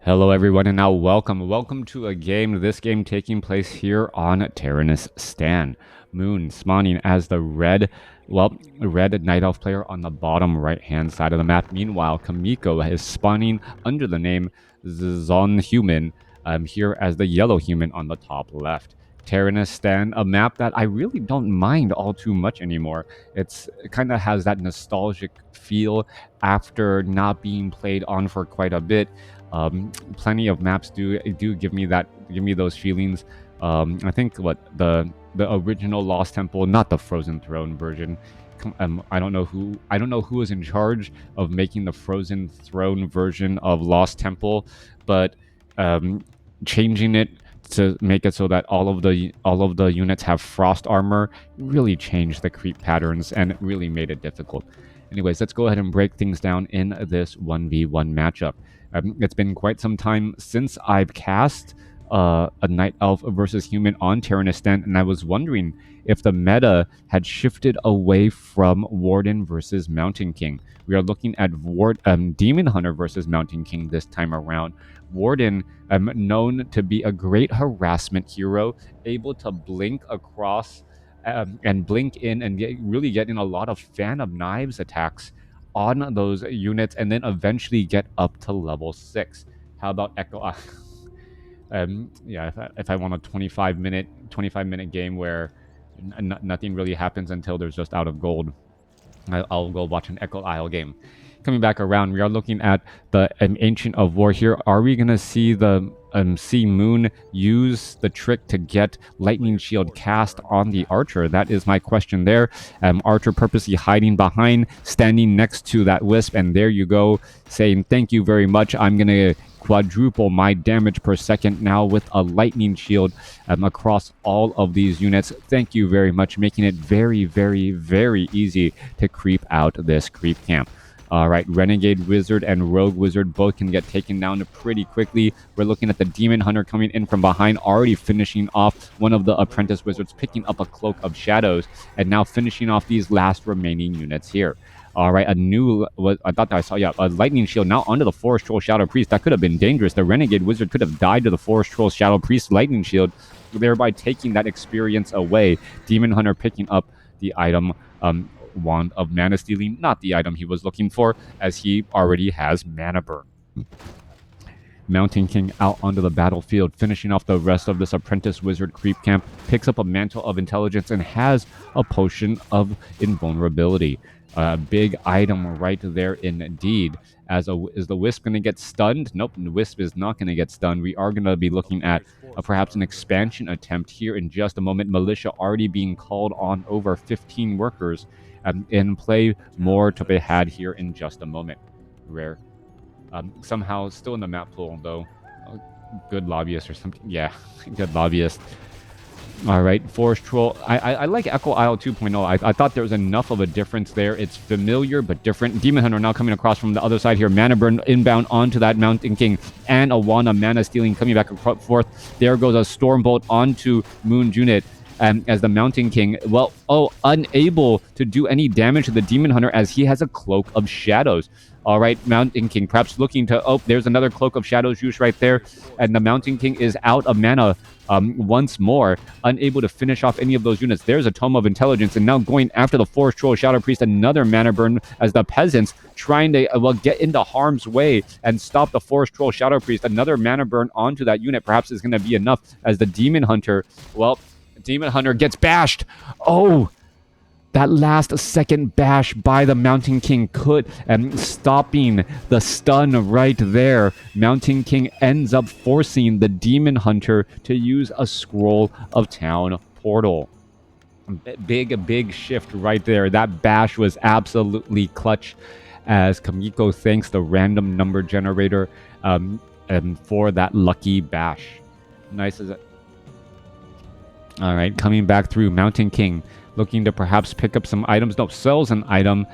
Hello everyone, and now welcome to a game. This game taking place here on Tyrannus Stan. Moon spawning as the red Night Elf player on the bottom right hand side of the map. Meanwhile, Chaemiko is spawning under the name Zon Human here as the yellow human on the top left. Tyrannus Stan, a map that I really don't mind all too much anymore. It kind of has that nostalgic feel after not being played on for quite a bit. Plenty of maps do give me those feelings. I think the original Lost Temple, not the Frozen Throne version. I don't know who is in charge of making the Frozen Throne version of Lost Temple, but changing it to make it so that all of the units have frost armor really changed the creep patterns and it really made it difficult. Anyways, let's go ahead and break things down in this 1v1 matchup. It's been quite some time since I've cast a Night Elf versus Human on Tyrannus Stan, and I was wondering if the meta had shifted away from Warden versus Mountain King. We are looking at Demon Hunter versus Mountain King this time around. Warden, known to be a great harassment hero, able to blink across and blink in and really get in a lot of Fan of Knives attacks on those units, and then eventually get up to level 6. How about Echo? Yeah, if I want a 25 minute game where nothing really happens until there's just out of gold, I'll go watch an Echo Isle game. Coming back around, we are looking at the Ancient of War here. Are we gonna see the Moon use the trick to get Lightning Shield cast on the Archer? That is my question there. Archer purposely hiding behind, standing next to that Wisp, and there you go, saying thank you very much. I'm gonna quadruple my damage per second now with a Lightning Shield across all of these units. Thank you very much, making it very, very, very easy to creep out this creep camp. All right, Renegade Wizard and Rogue Wizard both can get taken down pretty quickly. We're looking at the Demon Hunter coming in from behind, already finishing off one of the Apprentice Wizards, picking up a Cloak of Shadows, and now finishing off these last remaining units here. All right, I thought I saw, a Lightning Shield now onto the Forest Troll Shadow Priest. That could have been dangerous. The Renegade Wizard could have died to the Forest Troll Shadow Priest Lightning Shield, thereby taking that experience away. Demon Hunter picking up the item, Wand of Mana Stealing, not the item he was looking for, as he already has Mana Burn. Mountain King out onto the battlefield, finishing off the rest of this Apprentice Wizard creep camp, picks up a Mantle of Intelligence and has a Potion of Invulnerability. A big item right there indeed. Is the Wisp going to get stunned? Nope, the Wisp is not going to get stunned. We are going to be looking at perhaps an expansion attempt here in just a moment. Militia already being called on over 15 workers. In play, more to be had here in just a moment. Rare. Somehow still in the map pool, though. Good lobbyist or something. Yeah, good lobbyist. All right, Forest Troll. I like Echo Isle 2.0. I thought there was enough of a difference there. It's familiar but different. Demon Hunter now coming across from the other side here. Mana Burn inbound onto that Mountain King, and a Wand of Mana Stealing coming back and forth. There goes a Stormbolt onto Moon Junit. As the Mountain King, unable to do any damage to the Demon Hunter as he has a Cloak of Shadows. All right, Mountain King perhaps looking to... there's another Cloak of Shadows use right there. And the Mountain King is out of mana once more, unable to finish off any of those units. There's a Tome of Intelligence, and now going after the Forest Troll Shadow Priest, another Mana Burn as the Peasants trying to get into harm's way and stop the Forest Troll Shadow Priest. Another Mana Burn onto that unit perhaps is going to be enough as the Demon Hunter... Demon Hunter gets bashed. Oh, that last second bash by the Mountain King stopping the stun right there. Mountain King ends up forcing the Demon Hunter to use a Scroll of Town portal. Big shift right there. That bash was absolutely clutch, as Chaemiko thanks the random number generator for that lucky bash. Nice as it. All right, coming back through, Mountain King looking to perhaps pick up some items. No, sells an item.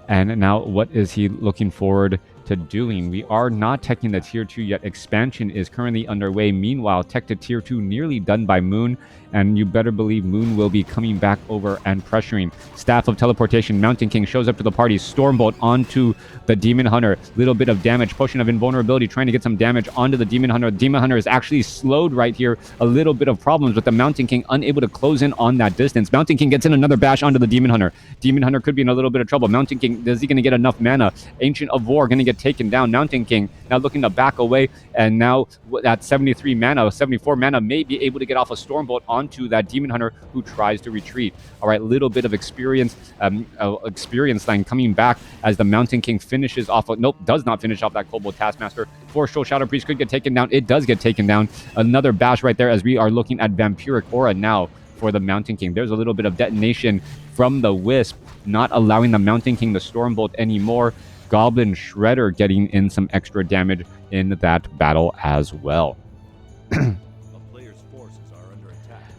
And now what is he looking forward to doing. We are not teching the tier 2 yet. Expansion is currently underway. Meanwhile, tech to tier 2 nearly done by Moon, and you better believe Moon will be coming back over and pressuring. Staff of Teleportation, Mountain King shows up to the party. Stormbolt onto the Demon Hunter. Little bit of damage. Potion of Invulnerability trying to get some damage onto the Demon Hunter. Demon Hunter is actually slowed right here. A little bit of problems with the Mountain King unable to close in on that distance. Mountain King gets in another bash onto the Demon Hunter. Demon Hunter could be in a little bit of trouble. Mountain King, is he going to get enough mana? Ancient of War going to get taken down. Mountain King now looking to back away, and now at 73 mana, 74 mana, may be able to get off a Stormbolt onto that Demon Hunter who tries to retreat. All right, little bit of experience line coming back as the Mountain King finishes off. Nope, does not finish off that Kobold Taskmaster. Forestral Shadow Priest could get taken down. It does get taken down. Another bash right there as we are looking at Vampiric Aura now for the Mountain King. There's a little bit of detonation from the Wisp, not allowing the Mountain King to Stormbolt anymore. Goblin Shredder getting in some extra damage in that battle as well.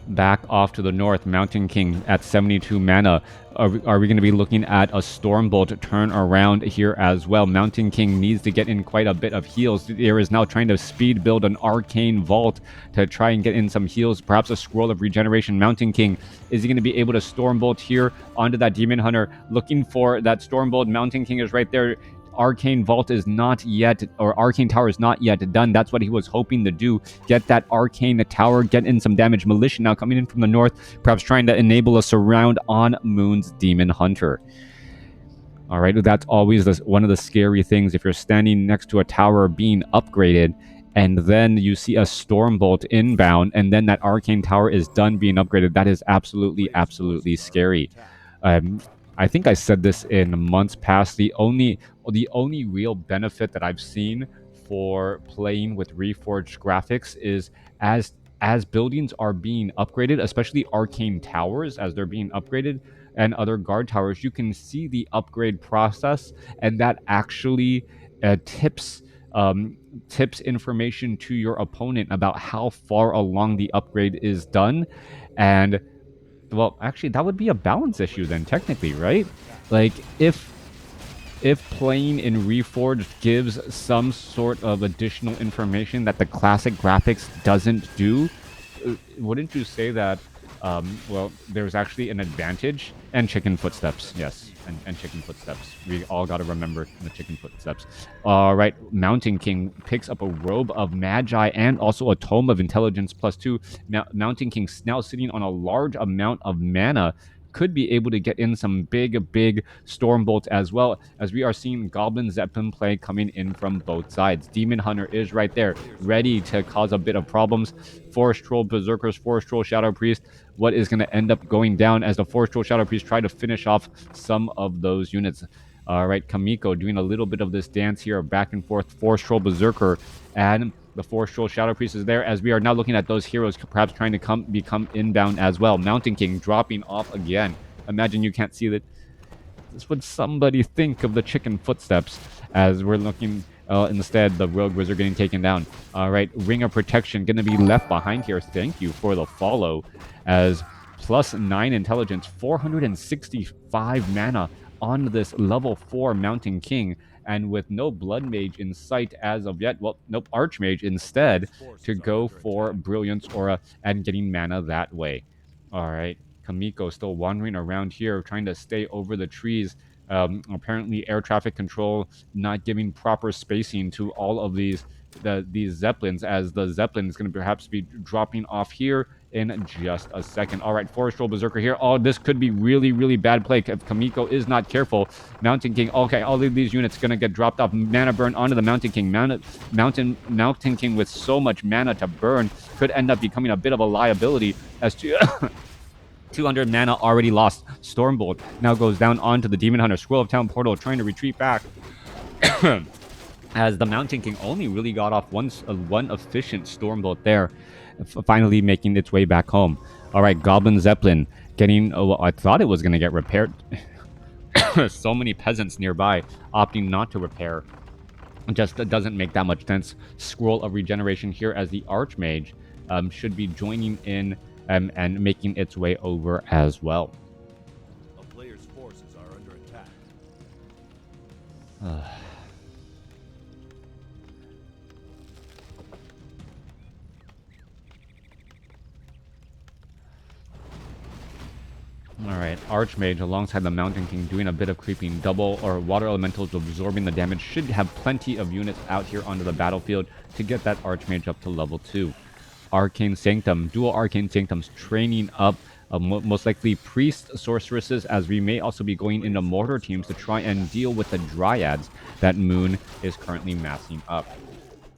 Back off to the north, Mountain King at 72 mana. Are we going to be looking at a Stormbolt turn around here as well? Mountain King needs to get in quite a bit of heals. There is now trying to speed build an Arcane Vault to try and get in some heals. Perhaps a Scroll of Regeneration. Mountain King, is he going to be able to Stormbolt here onto that Demon Hunter? Looking for that Stormbolt. Mountain King is right there. Arcane Vault is not yet, or Arcane Tower is not yet done. That's what he was hoping to do. Get that Arcane Tower, get in some damage. Militia now coming in from the north, perhaps trying to enable a surround on Moon's Demon Hunter. All right, that's always one of the scary things. If you're standing next to a tower being upgraded, and then you see a Stormbolt inbound, and then that Arcane Tower is done being upgraded, that is absolutely, absolutely scary. I think I said this in months past. The only real benefit that I've seen for playing with Reforged graphics is as buildings are being upgraded, especially Arcane Towers as they're being upgraded, and other guard towers, you can see the upgrade process, and that actually tips information to your opponent about how far along the upgrade is done. And well, actually, that would be a balance issue then, technically, right? Like, if playing in Reforged gives some sort of additional information that the classic graphics doesn't do, wouldn't you say that, well, there's actually an advantage? And chicken footsteps, yes, and chicken footsteps. We all got to remember the chicken footsteps. All right, Mountain King picks up a Robe of Magi and also a Tome of Intelligence +2. Now, Mountain King now sitting on a large amount of mana, could be able to get in some big Stormbolt as well, as we are seeing Goblin Zeppelin play coming in from both sides. Demon Hunter is right there, ready to cause a bit of problems. Forest Troll Berserkers, Forest Troll Shadow Priest, what is going to end up going down as the Forest Troll Shadow Priest try to finish off some of those units. All right, Chaemiko doing a little bit of this dance here, back and forth. Forest Troll Berserker and the Forest Troll Shadow Priest is there, as we are now looking at those heroes perhaps trying to become inbound as well. Mountain King dropping off again. Imagine you can't see that. This would somebody think of the chicken footsteps, as we're looking instead the Rogue Wizard getting taken down. All right, Ring of Protection going to be left behind here. Thank you for the follow, as +9 intelligence, 465 mana on this level 4 Mountain King, and with no Blood Mage in sight as of yet. Well, nope, Archmage instead to go for Brilliance Aura and getting mana that way. All right, Chaemiko still wandering around here, trying to stay over the trees. Apparently, air traffic control not giving proper spacing to all of these Zeppelins, as the Zeppelin is going to perhaps be dropping off here in just a second. All right, Forest Troll Berserker here. Oh, this could be really bad play if Chaemiko is not careful. Mountain King, okay, all of these units going to get dropped off. Mana burn onto the Mountain King. Mountain King with so much mana to burn could end up becoming a bit of a liability, as to 200 mana already lost. Stormbolt now goes down onto the Demon Hunter. Scroll of Town Portal trying to retreat back. As the Mountain King only really got off one efficient Stormbolt there, finally making its way back home. All right, Goblin Zeppelin getting, well, I thought it was going to get repaired. So many peasants nearby opting not to repair. Just doesn't make that much sense. Scroll of Regeneration here, as the Archmage should be joining in and making its way over as well. A player's forces are under attack. Alright, Archmage alongside the Mountain King doing a bit of creeping. Double or Water Elementals absorbing the damage. Should have plenty of units out here onto the battlefield to get that Archmage up to level 2. Arcane Sanctum, dual Arcane Sanctums training up most likely Priest Sorceresses, as we may also be going into Mortar teams to try and deal with the Dryads that Moon is currently massing up.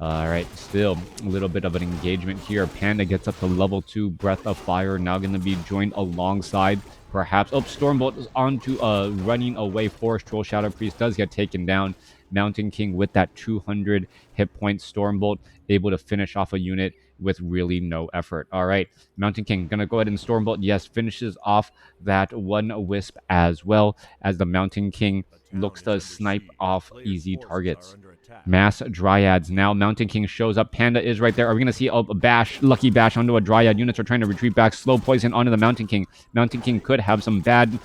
Alright, still a little bit of an engagement here. Panda gets up to level 2. Breath of Fire now going to be joined alongside, perhaps. Oh, Stormbolt is onto running away. Forest Troll Shadow Priest does get taken down. Mountain King with that 200 hit point Stormbolt, able to finish off a unit with really no effort. Alright, Mountain King going to go ahead and Stormbolt. Yes, finishes off that one Wisp as well, as the Mountain King looks to snipe off easy targets. Mass Dryads now. Mountain King shows up. Panda is right there. Are we going to see a bash, lucky bash onto a Dryad? Units are trying to retreat back. Slow poison onto the Mountain King. Mountain King could have some bad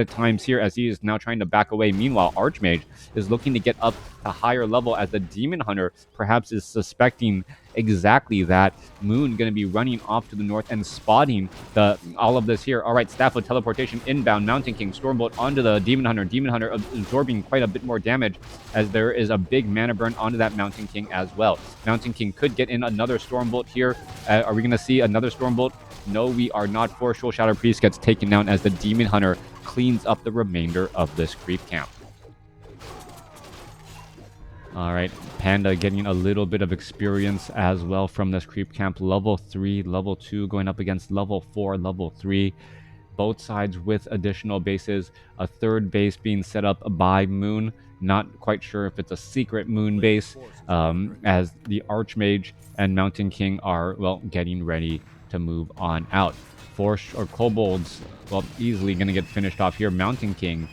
times here, as he is now trying to back away. Meanwhile, Archmage is looking to get up a higher level, as the Demon Hunter perhaps is suspecting exactly that. Moon going to be running off to the north and spotting all of this here. All right, Staff of Teleportation inbound. Mountain King Stormbolt onto the Demon Hunter. Demon Hunter absorbing quite a bit more damage, as there is a big mana burn onto that Mountain King as well. Mountain King could get in another Stormbolt here. Are we going to see another Stormbolt? No, we are not. Forest Troll Shadow Priest gets taken down as the Demon Hunter cleans up the remainder of this creep camp. Alright, Panda getting a little bit of experience as well from this creep camp. Level 3, level 2, going up against level 4, level 3. Both sides with additional bases. A third base being set up by Moon. Not quite sure if it's a secret Moon base, as the Archmage and Mountain King are, well, getting ready to move on out. Force or Kobolds, well, easily going to get finished off here. Mountain King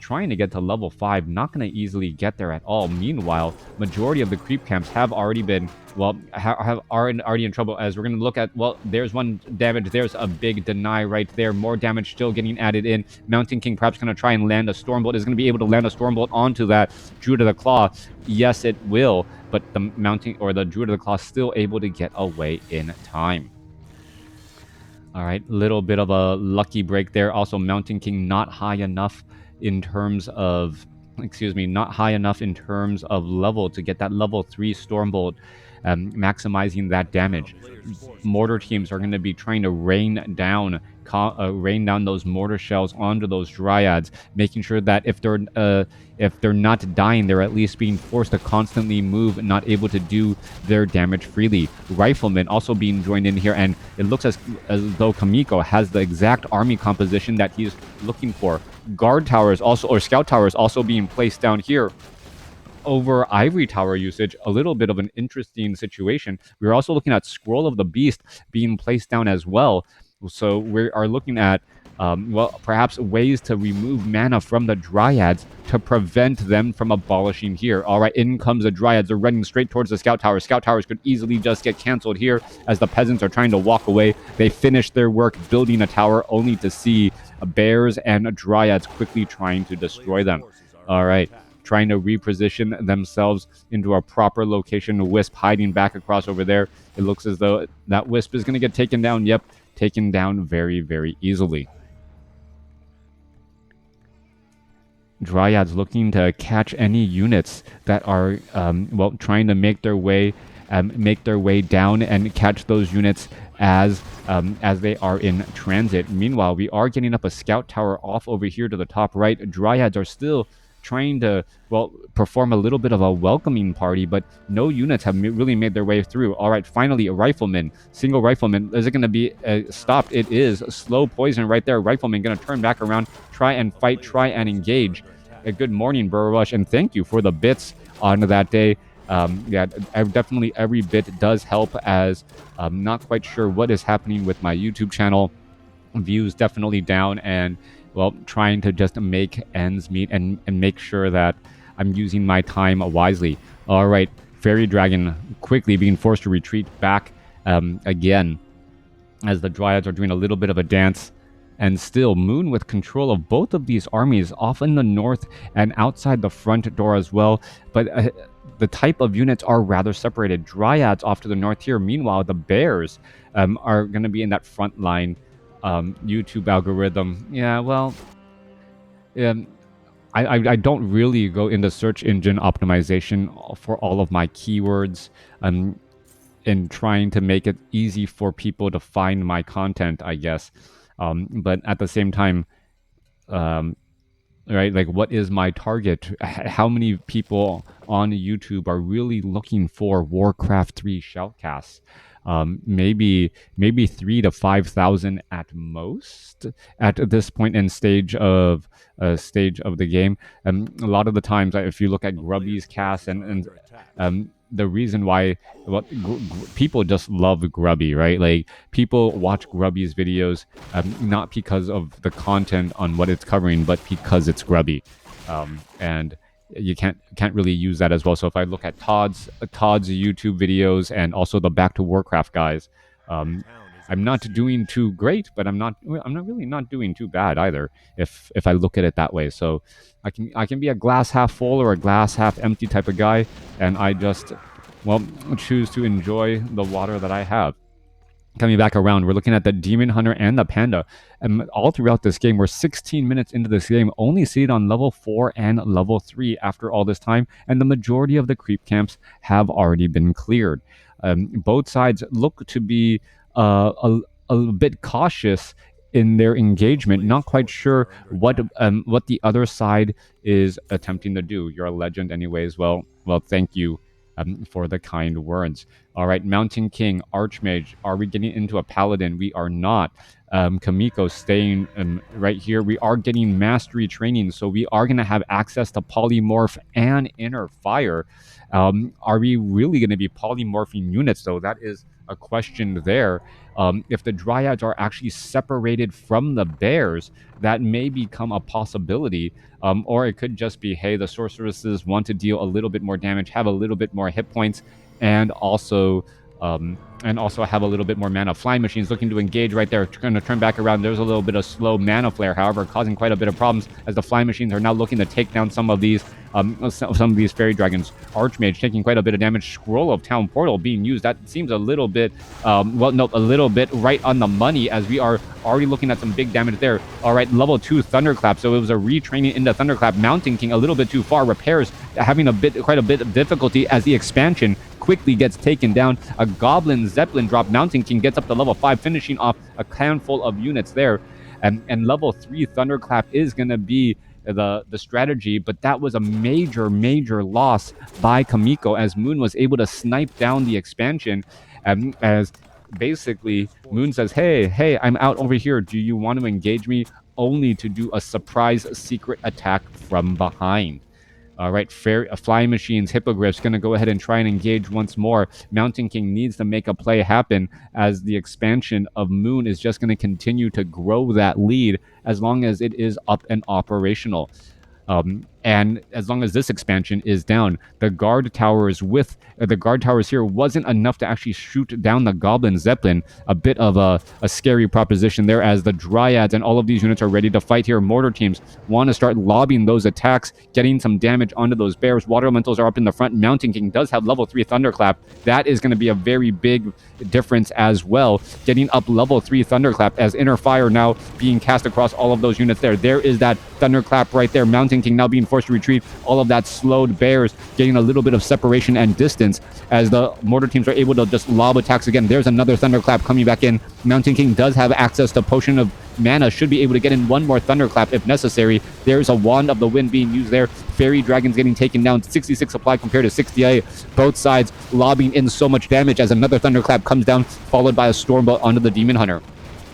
trying to get to level 5, not going to easily get there at all. Meanwhile, majority of the creep camps have already been, well, are already in trouble, as we're going to look at, well, there's one damage, there's a big deny right there, more damage still getting added in. Mountain King perhaps going to try and land a Stormbolt, is going to be able to land a Stormbolt onto that Druid of the Claw. Yes, it will, but the Mountain, or the Druid of the Claw, still able to get away in time. All right, little bit of a lucky break there. Also, Mountain King not high enough in terms of, not high enough in terms of level to get that level 3 Stormbolt, maximizing that damage. Mortar teams are going to be trying to rain down those mortar shells onto those Dryads, making sure that if they're not dying, they're at least being forced to constantly move, not able to do their damage freely. Riflemen also being joined in here, and it looks as though Chaemiko has the exact army composition that he's looking for. Guard towers also, or scout towers also being placed down here over Ivory Tower usage. A little bit of an interesting situation. We're also looking at Scroll of the Beast being placed down as well. So we are looking at, well, perhaps ways to remove mana from the Dryads to prevent them from abolishing here. All right, in comes the Dryads. They're running straight towards the Scout Towers. Scout Towers could easily just get canceled here, as the peasants are trying to walk away. They finish their work building a tower, only to see bears and Dryads quickly trying to destroy them. All right, trying to reposition themselves into a proper location. Wisp hiding back across over there. It looks as though that Wisp is going to get taken down. Yep, taken down very, very easily. Dryads looking to catch any units that are, well, trying to make their way down and catch those units as they are in transit. Meanwhile, we are getting up a scout tower off over here to the top right. Dryads are still trying to, well, perform a little bit of a welcoming party, but no units have really made their way through. All right, finally, a Rifleman, single Rifleman. Is it going to be stopped? It is. Slow poison right there. Rifleman going to turn back around, try and fight, try and engage. Good morning, Burr Rush, and thank you for the bits on that day. Yeah, definitely every bit does help, as I'm not quite sure what is happening with my YouTube channel. Views definitely down, and, well, trying to just make ends meet and make sure that I'm using my time wisely. All right, Fairy Dragon quickly being forced to retreat back again, as the Dryads are doing a little bit of a dance. And still, Moon with control of both of these armies, off in the north and outside the front door as well. But the type of units are rather separated. Dryads off to the north here. Meanwhile, the Bears are going to be in that front line YouTube algorithm. Yeah, well, um, I don't really go into search engine optimization for all of my keywords. In trying to make it easy for people to find my content, I guess. But at the same time, um, right, like what is my target? How many people on YouTube are really looking for Warcraft 3 shoutcasts? Maybe 3 to 5,000 at most at this point in stage of the game. A lot of the times, if you look at Grubby's cast and the reason why people just love Grubby, right? Like people watch Grubby's videos not because of the content on what it's covering, but because it's Grubby, and you can't really use that as well. So if I look at Todd's YouTube videos and also the Back to Warcraft guys, I'm not doing too great, but I'm not really not doing too bad either. If I look at it that way, so I can be a glass half full or a glass half empty type of guy, and I just choose to enjoy the water that I have. Coming back around, we're looking at the Demon Hunter and the Panda. And all throughout this game, we're 16 minutes into this game, only seated on level 4 and level 3 after all this time, and the majority of the creep camps have already been cleared. Both sides look to be a bit cautious in their engagement, not quite sure what the other side is attempting to do. You're a legend anyways. Well, thank you for the kind words. All right, Mountain King, Archmage. Are we getting into a Paladin? We are not. Chaemiko staying right here. We are getting Mastery training, so we are going to have access to Polymorph and Inner Fire. Are we really going to be polymorphing units, though? That is a question there. If the Dryads are actually separated from the Bears, that may become a possibility. Or it could just be, hey, the Sorceresses want to deal a little bit more damage, have a little bit more hit points, and also have a little bit more mana. Flying Machines looking to engage right there, going to turn back around. There's a little bit of slow mana flare, however, causing quite a bit of problems as the Flying Machines are now looking to take down some of these Fairy Dragons. Archmage taking quite a bit of damage. Scroll of Town Portal being used. That seems a little bit, a little bit right on the money, as we are already looking at some big damage there. All right, level 2 Thunderclap. So it was a retraining into Thunderclap. Mountain King a little bit too far. Repairs having quite a bit of difficulty as the expansion quickly gets taken down. A Goblin Zeppelin drop. Mountain King gets up to level 5, finishing off a handful of units there. And level 3 Thunderclap is going to be the strategy, but that was a major loss by Chaemiko, as Moon was able to snipe down the expansion, as basically Moon says, hey, I'm out over here, do you want to engage me? Only to do a surprise secret attack from behind. All right, Flying Machines, Hippogriffs going to go ahead and try and engage once more. Mountain King needs to make a play happen, as the expansion of Moon is just going to continue to grow that lead as long as it is up and operational. And as long as this expansion is down, the guard towers here wasn't enough to actually shoot down the Goblin Zeppelin. A bit of a scary proposition there, as the Dryads and all of these units are ready to fight here. Mortar teams want to start lobbing those attacks, getting some damage onto those bears. Water Elementals are up in the front. Mountain King does have level 3 Thunderclap. That is going to be a very big difference as well. Getting up level 3 Thunderclap, as Inner Fire now being cast across all of those units there. There is that Thunderclap right there. Mountain King now being forced to retreat. All of that slowed bears getting a little bit of separation and distance, as the mortar teams are able to just lob attacks again. There's another Thunderclap coming back in. Mountain King does have access to Potion of Mana, should be able to get in one more Thunderclap if necessary. There's a Wand of the Wind being used there. Fairy Dragons getting taken down, 66 supply compared to 68. Both sides lobbing in so much damage, as another Thunderclap comes down, followed by a Stormbolt onto the Demon Hunter.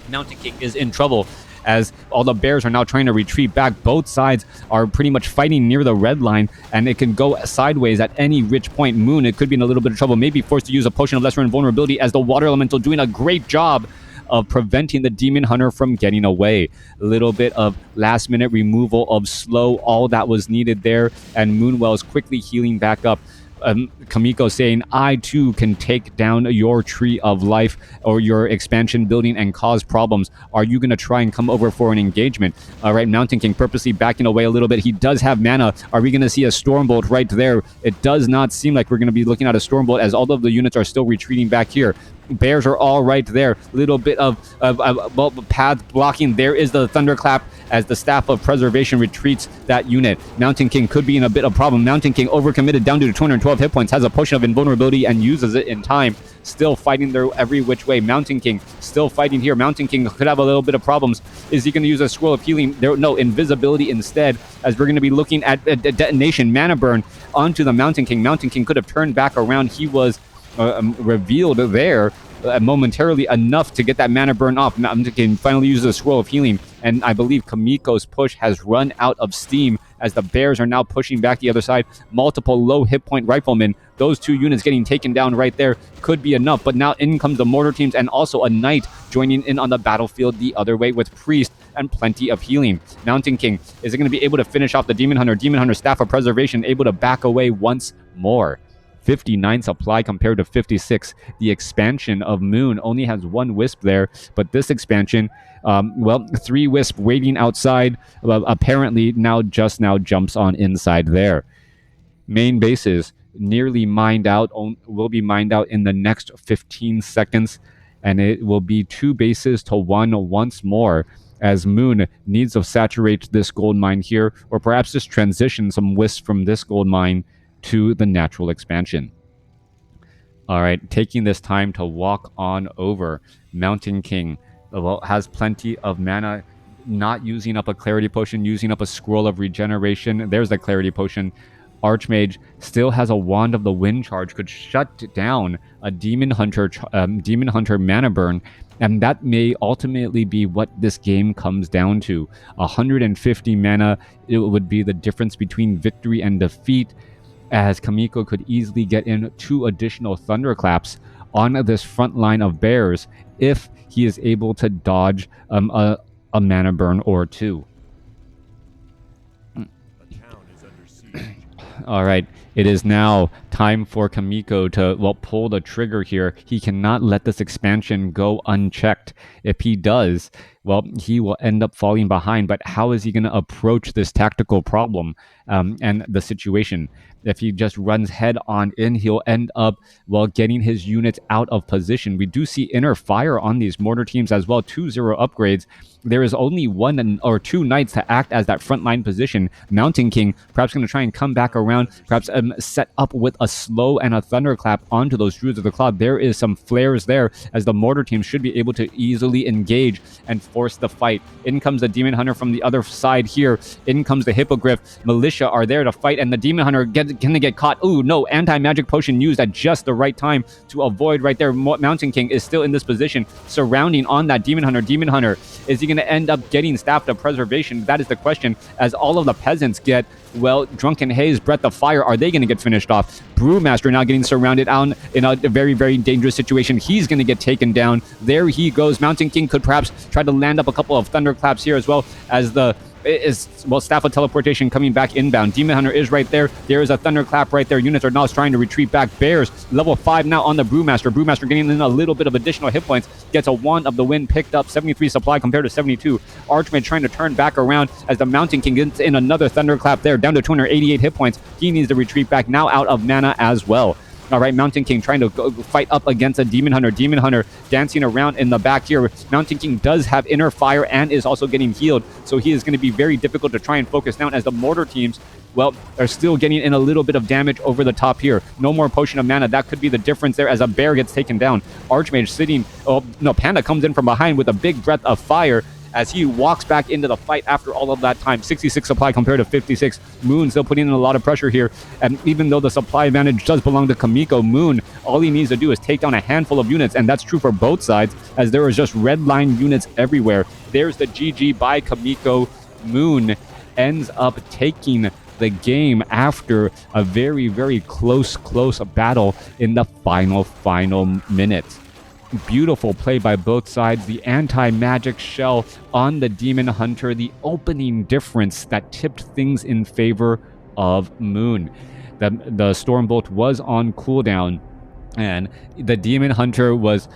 Mountain King is in trouble, as all the bears are now trying to retreat back. Both sides are pretty much fighting near the red line, and it can go sideways at any rich point. Moon, it could be in a little bit of trouble, maybe forced to use a Potion of Lesser Invulnerability, as the Water Elemental doing a great job of preventing the Demon Hunter from getting away. A little bit of last minute removal of slow, all that was needed there, and Moonwell's quickly healing back up. Chaemiko saying, I too can take down your Tree of Life or your expansion building and cause problems. Are you going to try and come over for an engagement? All right, Mountain King purposely backing away a little bit. He does have mana. Are we going to see a Stormbolt right there? It does not seem like we're going to be looking at a Stormbolt, as all of the units are still retreating back here. Bears are all right there. Little bit of path blocking. There is the Thunderclap as the Staff of Preservation retreats that unit. Mountain King could be in a bit of problem. Mountain King overcommitted down to 212 hit points, has a potion of invulnerability and uses it in time. Still fighting there every which way. Mountain King still fighting here. Mountain King could have a little bit of problems. Is he going to use a Scroll of Healing? There, no, invisibility instead, as we're going to be looking at a detonation. Mana Burn onto the Mountain King. Mountain King could have turned back around. He was revealed there momentarily enough to get that Mana Burn off. Mountain King finally uses a Scroll of Healing, and I believe Chaemiko's push has run out of steam as the Bears are now pushing back the other side. Multiple low hit point riflemen. Those two units getting taken down right there could be enough, but now in comes the mortar teams and also a knight joining in on the battlefield the other way with priest and plenty of healing. Mountain King, is it going to be able to finish off the Demon Hunter? Demon Hunter Staff of Preservation able to back away once more. 59 supply compared to 56. The expansion of Moon only has one Wisp there, but this expansion, well, 3 Wisp waiting outside, apparently now jumps on inside there. Main bases nearly mined out, will be mined out in the next 15 seconds, and it will be 2 bases to 1 once more, as Moon needs to saturate this gold mine here, or perhaps just transition some Wisp from this gold mine to the natural expansion. All right, taking this time to walk on over. Mountain King has plenty of mana, not using up a Clarity Potion, using up a Scroll of Regeneration. There's the Clarity Potion. Archmage still has a Wand of the Wind charge, could shut down a Demon Hunter Mana Burn, and that may ultimately be what this game comes down to. 150 mana, it would be the difference between victory and defeat, as Chaemiko could easily get in 2 additional Thunderclaps on this front line of Bears if he is able to dodge a Mana Burn or 2. All right, it is now time for Chaemiko to, well, pull the trigger here. He cannot let this expansion go unchecked. If he does, well, he will end up falling behind. But how is he going to approach this tactical problem and the situation? If he just runs head on in, he'll end up, well, getting his units out of position. We do see inner fire on these mortar teams as well. 2-0 upgrades. There is only 1 or 2 knights to act as that frontline position. Mountain King perhaps going to try and come back around, perhaps set up with a slow and a thunderclap onto those Druids of the Cloud. There is some flares there, as the mortar team should be able to easily engage and force the fight. In comes the Demon Hunter from the other side here. In comes the Hippogriff. Militia are there to fight, and the Demon Hunter can they get caught? Ooh, no, anti-magic potion used at just the right time to avoid right there. Mountain King is still in this position, surrounding on that Demon Hunter. Demon Hunter, is he going to end up getting Staff of Preservation? That is the question, as all of the peasants get, well, Drunken Haze, Breath of Fire. Are they going to get finished off? Brewmaster now getting surrounded out in a very, very dangerous situation. He's going to get taken down. There he goes. Mountain King could perhaps try to land up a couple of thunderclaps here, as well as the Staff of Teleportation coming back inbound. Demon Hunter is right there. There is a thunderclap right there. Units are now trying to retreat back. Bears, level 5 now on the Brewmaster. Brewmaster getting in a little bit of additional hit points. Gets a Wand of the Wind picked up. 73 supply compared to 72. Archmage trying to turn back around as the Mountain King gets in another thunderclap there. Down to 288 hit points. He needs to retreat back, now out of mana as well. All right, Mountain King trying to fight up against a Demon Hunter. Demon Hunter dancing around in the back here. Mountain King does have inner fire and is also getting healed, so he is going to be very difficult to try and focus down, as the mortar teams, well, are still getting in a little bit of damage over the top here. No more Potion of Mana. That could be the difference there, as a bear gets taken down. Archmage sitting, oh no, Panda comes in from behind with a big breath of fire as he walks back into the fight after all of that time. 66 supply compared to 56. Moon still putting in a lot of pressure here, and even though the supply advantage does belong to Chaemiko, Moon, all he needs to do is take down a handful of units, and that's true for both sides, as there is just red line units everywhere. There's the GG by Chaemiko. Moon ends up taking the game after a very, very close battle in the final minutes. Beautiful play by both sides. The anti-magic shell on the Demon Hunter, the opening difference that tipped things in favor of Moon. The Stormbolt was on cooldown, And the demon hunter was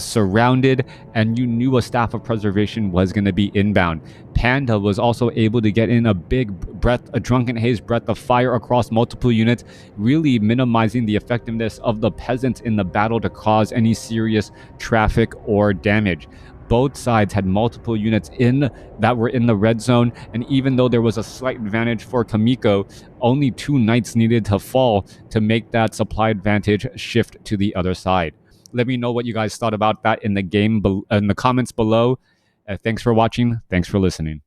surrounded, and you knew a staff of preservation was going to be inbound. Panda was also able to get in a drunken haze breath of fire across multiple units, really minimizing the effectiveness of the peasants in the battle to cause any serious traffic or damage. Both sides had multiple units that were in the red zone, and even though there was a slight advantage for Chaemiko, only 2 knights needed to fall to make that supply advantage shift to the other side. Let me know what you guys thought about that in the comments below. Thanks for watching. Thanks for listening.